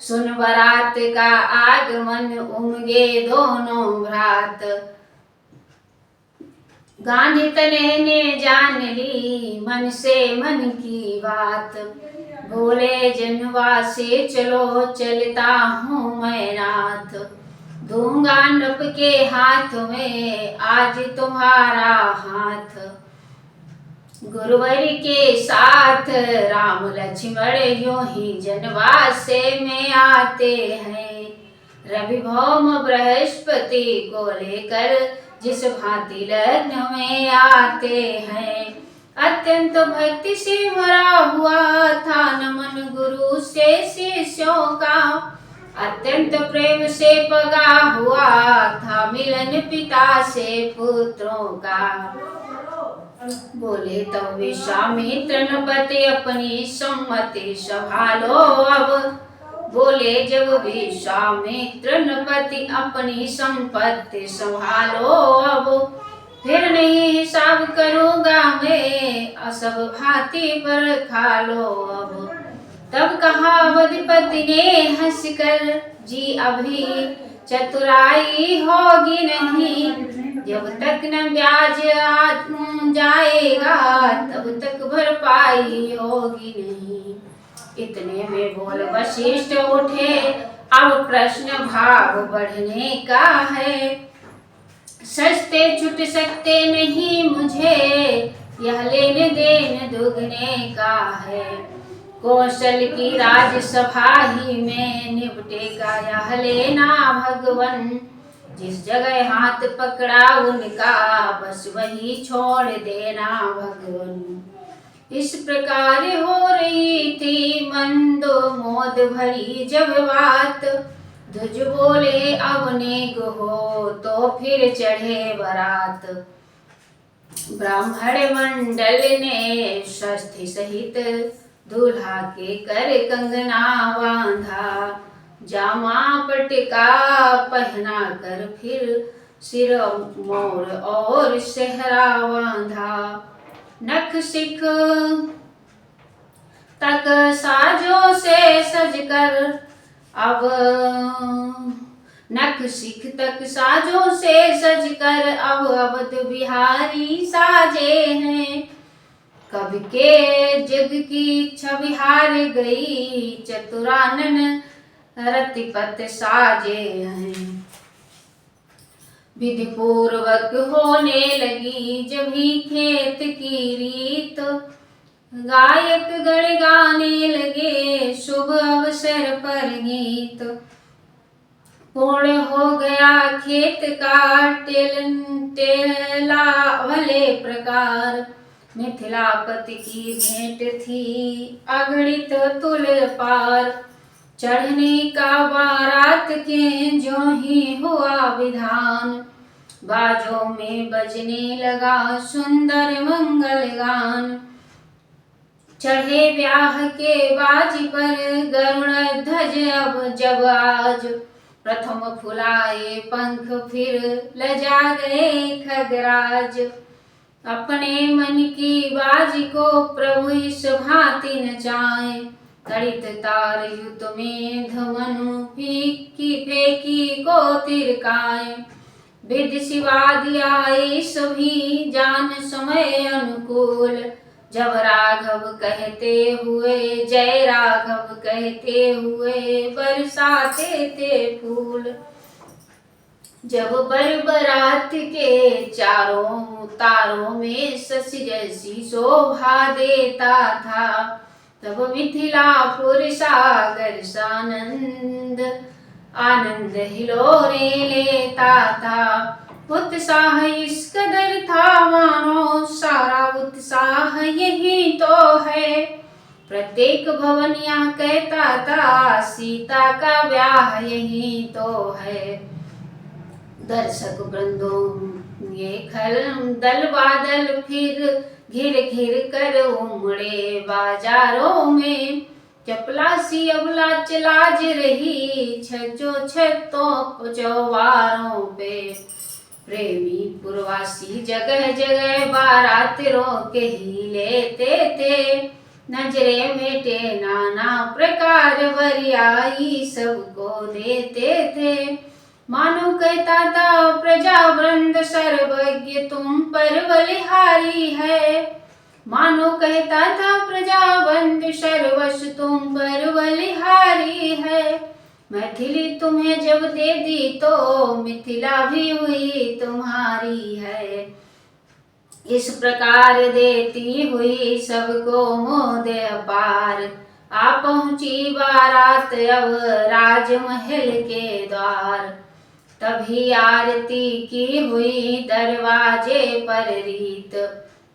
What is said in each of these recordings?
सुन बारात का आगमन उमगे दोनों भ्रात। गांधी तने ने जान ली मन से मन की बात। बोले जनवा से चलो चलता हूँ मैं नाथ। दूंगा नृप के हाथ में आज तुम्हारा हाथ। गुरुवर के साथ राम लक्ष्मण यूं ही जनवासे में आते हैं। रवि भौम बृहस्पति को लेकर जिस भांति लग्न में आते हैं। अत्यंत भक्ति से भरा हुआ था नमन गुरु से शिष्यों का। अत्यंत प्रेम से पगा हुआ था मिलन पिता से पुत्रों का। बोले तो विश्वामित्र नृपति अपनी सम्मति संभालो अब। बोले जब विश्वामित्र नृपति अपनी संपत्ति संभालो अब। फिर नहीं हिसाब करूंगा मैं असब भांति पर खा लो अब। तब कहा अवधिपति ने हंसकर जी अभी चतुराई होगी नहीं। जब तक न ब्याज जाएगा तब तक भरपाई होगी नहीं। इतने में बोल वशिष्ठ उठे अब प्रश्न भाव बढ़ने का है। सस्ते छुट सकते नहीं मुझे यह लेने देन दुगने का है। कौशल की राजसभा ही में निपटेगा यह लेना भगवन। जिस जगह हाथ पकड़ा उनका बस वही छोड़ देना भगवन। इस प्रकार हो रही थी मंदो मोद भरी जब बात। ध्वज बोले अब नेग हो तो फिर चढ़े बारात। ब्राह्मण मंडल ने शस्त्र सहित दूल्हा के कर कंगना बांधा। जामा पटका पहना कर फिर सिर मोर और सेहरा बांधा। नख सिख तक साजों से सजकर अब नख सिख तक साजों से सजकर अब अवध बिहारी साजे हैं। कवि के जग की छवि हार गई चतुरानन रतिपत साजे हैं। विधि पूर्वक होने लगी जब ही खेत की रीत। गायक गण गाने लगे शुभ अवसर पर गीत। पूर्ण हो गया खेत का टेला भले प्रकार। मिथिलापति की भेंट थी अगणित तुल पार। चढ़ने का बारात के जो ही हुआ विधान। बाजों में बजने लगा सुंदर मंगल गान। चढ़े ब्याह के बाजी पर गरुण ध्वज अब जब आज। प्रथम फुलाए पंख फिर लजा गए खगराज। अपने मन की बाजी को प्रभु इस भांति नचाए। तड़ित तार युत में धमनु फीकी फेंकी को तिरकाए। विधि शिवादि आए सभी जान समय अनुकूल। जब राघव कहते हुए जय राघव कहते हुए बरसाते थे फूल। जब बरबरात के चारों तारों में शशि जैसी शोभा देता था। तब मिथिलापुर सागर सानंद आनंद हिलोरे लेता था। उत्साह इस कदर था मानो सारा उत्साह यही तो है। प्रत्येक भवन यहाँ कहता था सीता का ब्याह यही तो है। दर्शक वृंदों ये खल दल बादल फिर घिर घिर कर उमड़े बाजारों में। चपलासी अबला चलाज रही छजो छतों चौबारों पे। प्रेमी पुरवासी जगह जगह बारात रोके ही लेते थे। नजरे भेटे नाना प्रकार वरियाई सबको देते थे। मानो कहता था प्रजा वृंद सर्वज्ञ तुम पर बलिहारी है। मानो कहता था प्रजा वृंद सर्वस्व तुम पर बलिहारी है। मैथिली तुम्हें जब दे दी तो मिथिला भी हुई तुम्हारी है। इस प्रकार देती हुई सबको मोद अपार। आ पहुंची बारात अब राजमहल के द्वार। तभी आरती की हुई दरवाजे पर रीत।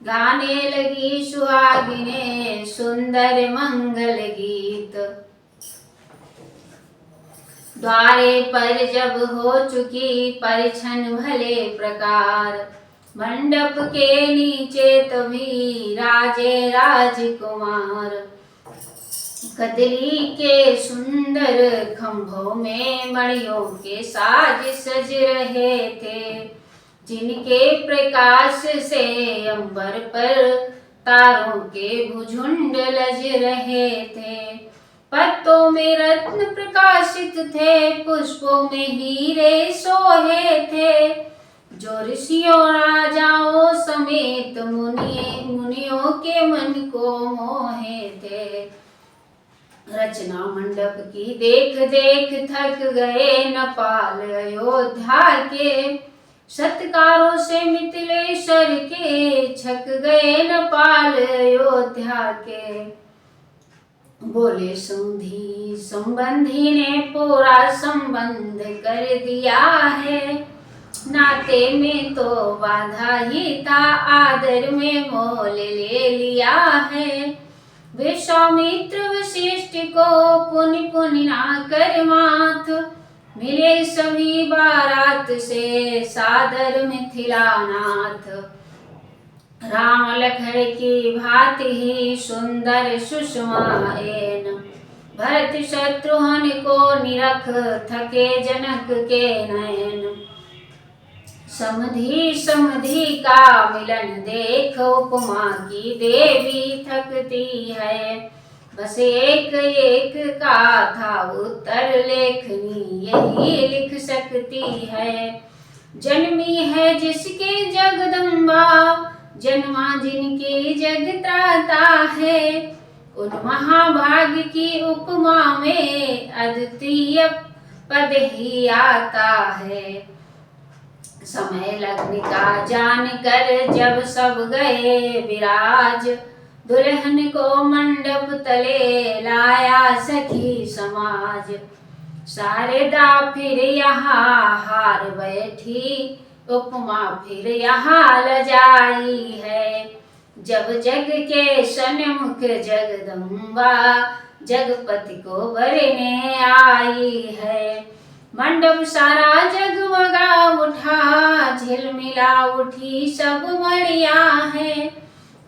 गाने लगी सुहागिने सुंदर मंगल गीत। द्वारे पर जब हो चुकी परिछन भले प्रकार। मंडप के नीचे तभी राजे राजकुमार। कदली के सुंदर खंभों में मणियों के साज सज रहे थे। जिनके प्रकाश से अंबर पर तारों के भुझुंड लज रहे थे। पत्तों में रत्न प्रकाशित थे, पुष्पों में हीरे सोहे थे। जो ऋषियों राजाओं समेत मुनियों के मन को मोहे थे। रचना मंडप की देख देख थक गए नपाल अयोध्या के। सत्कारों से मिथिलेश्वर के छक गए नपाल अयोध्या के। बोले समधी संबंधी ने पूरा संबंध कर दिया है। नाते में तो बाधा ही था, आदर में मोल ले लिया है। विश्वामित्र वशिष्ठ को पुनि पुनि ना कर माथ। मिले सभी बारात से सादर मिथिलानाथ। राम लखन की भांति ही सुंदर सुषमा एन। भरत शत्रुघ्न को निरख थके जनक के नयन। समधी समधी का मिलन देख उपमा की देवी थकती है। बस एक एक का था उत्तर लेखनी यही लिख सकती है। जन्मी है जिसके जगदम्बा, जन्मा जिनकी जगत्राता है। उन महाभाग की उपमा में अद्वितीय पद ही आता है। समय लगने का जान कर जब सब गए विराज। दुल्हन को मंडप तले लाया सखी समाज। शारदा फिर यहाँ हार बैठी, उपमा फिर यहाँ लजाई है। जब जग के सन्मुख जगदम्बा, जगपति को वरने आई है। मंडप सारा जगमगा उठा, झिलमिला उठी सब मड़िया है।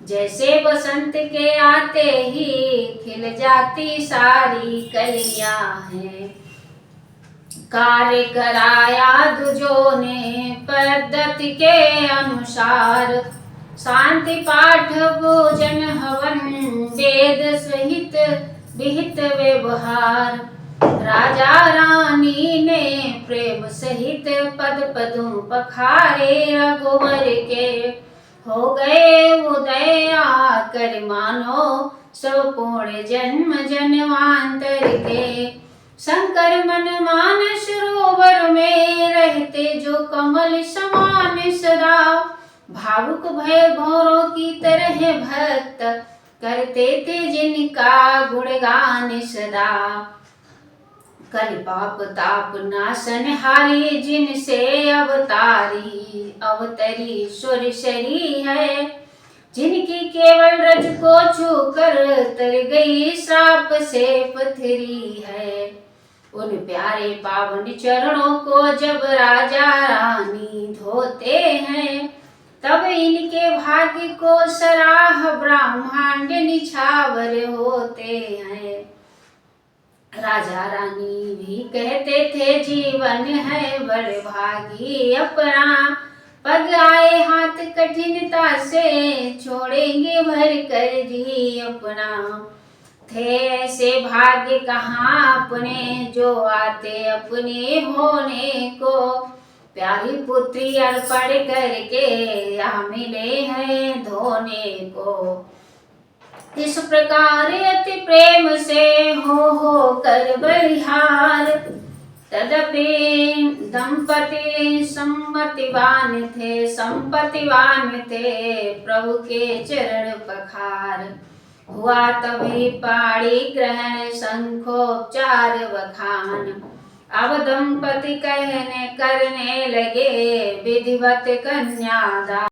जैसे बसंत के आते ही खिल जाती सारी कलियां हैं। कार्य कराया दुजों ने पद्धति के अनुसार। शांति पाठ भोजन हवन वेद सहित विहित व्यवहार। राजा रानी ने प्रेम सहित पद पदों पखारे रघुवर के। हो गए उदय आकर मानो सब पूर्ण जन्म जन्मांतर के। शंकर मन मानस सरोवर में रहते जो कमल समान सदा। भावुक भय भौरों की तरह भक्त करते थे जिनका गुणगान सदा। कल पाप ताप नाशन हारी जिनसे अवतरी सुरसरी है। जिनकी केवल रज को छूकर तर गई श्राप से पथरी है। उन प्यारे पावन चरणों को जब राजा रानी धोते हैं। तब इनके भाग्य को सराह ब्रह्मांड निछावर होते हैं। राजा रानी भी कहते थे जीवन है बड़भागी अपना। पग आए हाथ कठिनता से, छोड़ेंगे भर कर जी अपना। थे ऐसे भाग्य कहाँ अपने, जो आते अपने होने को। प्यारी पुत्री अर्पण करके, यहाँ मिले हैं धोने को। इस प्रकार अति प्रेम से हो कर बलिहार। तदपि दंपति सम्मतिवान थे, प्रभु के चरण पखार। हुआ तभी पाणी ग्रहण, शंखोपचार बखान। अब दंपति कहने करने लगे, विधिवत कन्यादान।